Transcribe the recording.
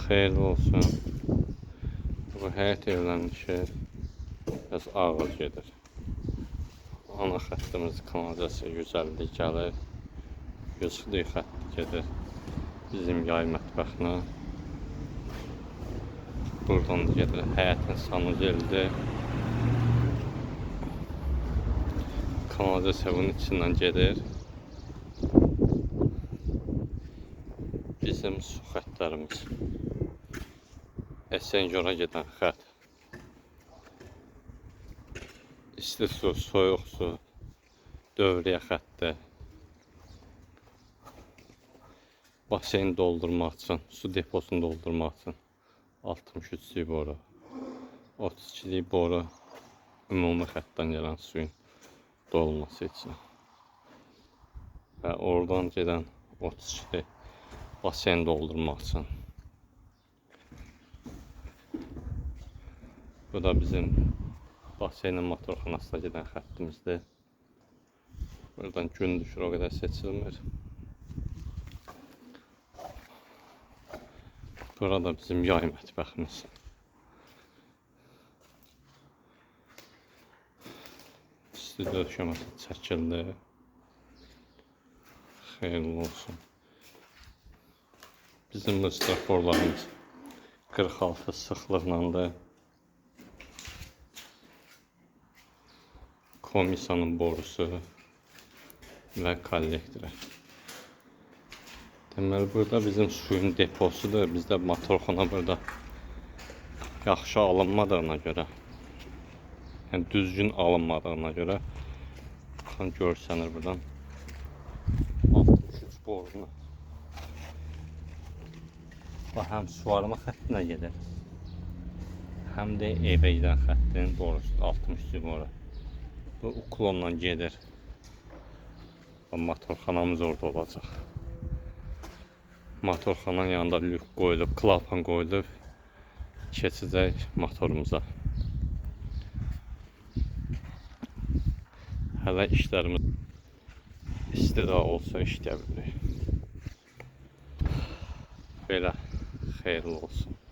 Xeyirli olsun. Bu həyət evlənişi biraz ağır gedir. Ana xəttimiz kanalizasiya 150 gəlir. 140 xətti gedir bizim yay mətbəxinə. Buradan da gedir həyətin sanuzeldir. Kanalizasiya bunun içindən gedir. Bizim su xəttlərimiz. Esenyora gedən xətt. İsti su, soyuq su, dövriyə xətti. Basen doldurmaq üçün, su deposunu doldurmaq üçün 63'lük boru. 32'lik boru ümumi xəttdən gələn suyun dolması üçün. Və oradan gedən 32 basen doldurmaq üçün. Bu da bizim basenin motorxanasına gedən xəttimizdir. Buradan gün düşür, o qədər seçilmir. Burada bizim yay mətbəximiz. Studiyo döşəməsi çəkildi. Xeyirli olsun. Bizim straforlarımız 46 sıxlıqlandı. Komisanın borusu və kollektorı. Deməli, burada bizim suyun deposudur. Bizdə motorxana burada yaxşı alınmadığına görə, yəni düzgün alınmadığına görə görsənir buradan 63 borunu. Həm suvarma xəttinə gedir, həm də evə gedən xəttin borusu 63 boru. Bu uklonla gedir. Motorxanamız orada olacaq. Motorxananın yanında lük qoyulub, klapan qoyulub, keçəcək motorumuza. Hələ işlərimiz istida olsa işləyə bilirik. Belə xeyirli olsun.